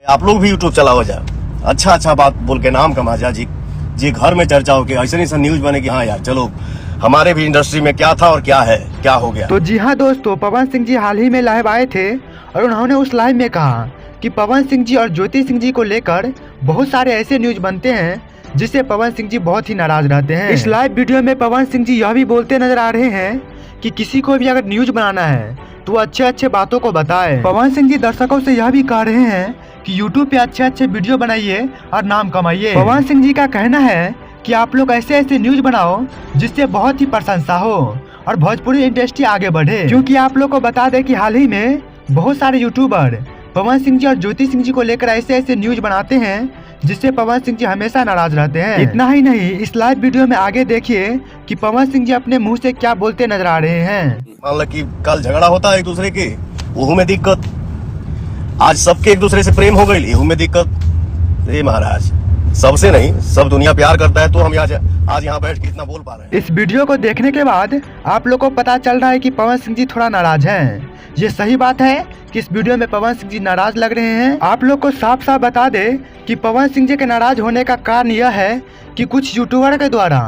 आप लोग भी यूट्यूब चलाओ जा, अच्छा अच्छा बात बोल के नाम कमा जा जी घर में चर्चा हो के ऐसा न्यूज बने कि हाँ यार चलो हमारे भी इंडस्ट्री में क्या था और क्या है, क्या हो गया। तो जी हाँ दोस्तों, पवन सिंह जी हाल ही में लाइव आए थे और उन्होंने उस लाइव में कहा कि पवन सिंह जी और ज्योति सिंह जी को लेकर बहुत सारे ऐसे न्यूज बनते हैं जिससे पवन सिंह जी बहुत ही नाराज रहते हैं। इस लाइव वीडियो में पवन सिंह जी यह भी बोलते नजर आ रहे हैं कि किसी को भी अगर न्यूज बनाना है तो अच्छे अच्छे बातों को बताए। पवन सिंह जी दर्शकों से यह भी कह रहे हैं कि यूट्यूब पे अच्छे अच्छे वीडियो बनाइए और नाम कमाइए। पवन सिंह जी का कहना है कि आप लोग ऐसे ऐसे न्यूज बनाओ जिससे बहुत ही प्रशंसा हो और भोजपुरी इंडस्ट्री आगे बढ़े। क्योंकि आप लोग को बता दें कि हाल ही में बहुत सारे यूट्यूबर पवन सिंह जी और ज्योति सिंह जी को लेकर ऐसे ऐसे न्यूज बनाते हैं जिससे पवन सिंह जी हमेशा नाराज रहते हैं। इतना ही नहीं, इस लाइव वीडियो में आगे देखिए कि पवन सिंह जी अपने मुंह से क्या बोलते नजर आ रहे हैं। मान लो कि कल झगड़ा होता है एक दूसरे के, वो में दिक्कत, आज सबके एक दूसरे से प्रेम हो गई, वो में दिक्कत। ये महाराज सबसे नहीं, सब दुनिया प्यार करता है तो हम आज यहाँ बैठ के इतना बोल पा रहे हैं। इस वीडियो को देखने के बाद आप लोग को पता चल रहा है कि पवन सिंह जी थोड़ा नाराज हैं। ये सही बात है कि इस वीडियो में पवन सिंह जी नाराज लग रहे हैं। आप लोग को साफ साफ बता दे कि पवन सिंह जी के नाराज होने का कारण यह है कि कुछ यूट्यूबर के द्वारा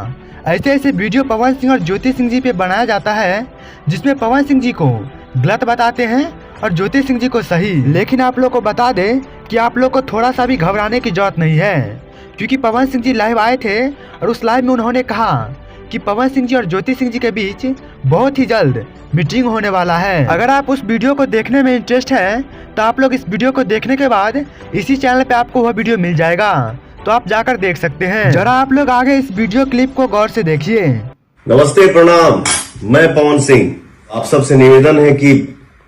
ऐसे ऐसे वीडियो पवन सिंह और ज्योति सिंह जी पे बनाया जाता है जिसमें पवन सिंह जी को गलत बताते हैं और ज्योति सिंह जी को सही। लेकिन आप लोग को बता दे कि आप लोग को थोड़ा सा भी घबराने की जरूरत नहीं है, क्योंकि पवन सिंह जी लाइव आए थे और उस लाइव में उन्होंने कहा कि पवन सिंह जी और ज्योति सिंह जी के बीच बहुत ही जल्द मीटिंग होने वाला है। अगर आप उस वीडियो को देखने में इंटरेस्ट है तो आप लोग इस वीडियो को देखने के बाद इसी चैनल पे आपको वह वीडियो मिल जाएगा, तो आप जाकर देख सकते हैं। जरा आप लोग आगे इस वीडियो क्लिप को गौर से देखिए। नमस्ते, प्रणाम, मैं पवन सिंह। आप सबसे निवेदन है कि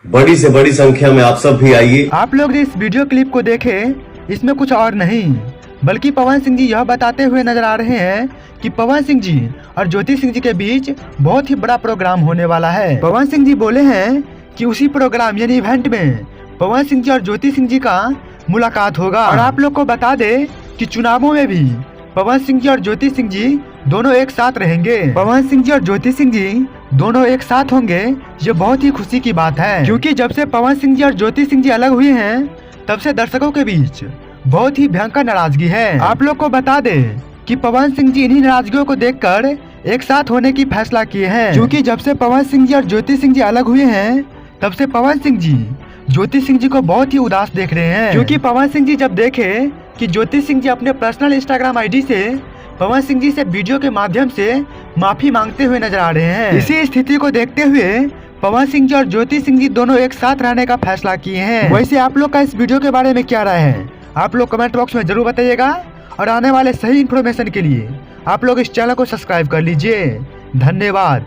बड़ी से बड़ी संख्या में आप सब भी आइए। आप लोग इस वीडियो क्लिप को देखें, इसमें कुछ और नहीं बल्कि पवन सिंह जी यह बताते हुए नजर आ रहे हैं कि पवन सिंह जी और ज्योति सिंह जी के बीच बहुत ही बड़ा प्रोग्राम होने वाला है। पवन सिंह जी बोले हैं कि उसी प्रोग्राम यानी इवेंट में पवन सिंह जी और ज्योति सिंह जी का मुलाकात होगा। और आप लोग को बता दे कि चुनावों में भी पवन सिंह जी और ज्योति सिंह जी दोनों एक साथ रहेंगे। पवन सिंह जी और ज्योति सिंह जी दोनों एक साथ होंगे, ये बहुत ही खुशी की बात है, क्योंकि जब से पवन सिंह जी और ज्योति सिंह जी अलग हुए हैं तब से दर्शकों के बीच बहुत ही भयंकर नाराजगी है। आप लोग को बता दे कि पवन सिंह जी इन्हीं नाराजगियों को देखकर एक साथ होने की फैसला किए हैं, क्योंकि जब से पवन सिंह जी और ज्योति सिंह जी अलग हुए हैं तब से पवन सिंह जी ज्योति सिंह जी को बहुत ही उदास देख रहे हैं। क्योंकि पवन सिंह जी जब देखे कि ज्योति सिंह जी अपने पर्सनल इंस्टाग्राम आईडी से पवन सिंह जी से वीडियो के माध्यम से माफी मांगते हुए नजर आ रहे हैं, इसी स्थिति को देखते हुए पवन सिंह जी और ज्योति सिंह जी दोनों एक साथ रहने का फैसला किए हैं। वैसे आप लोग का इस वीडियो के बारे में क्या राय है, आप लोग कमेंट बॉक्स में जरूर बताइएगा और आने वाले सही इन्फॉर्मेशन के लिए आप लोग इस चैनल को सब्सक्राइब कर लीजिए। धन्यवाद।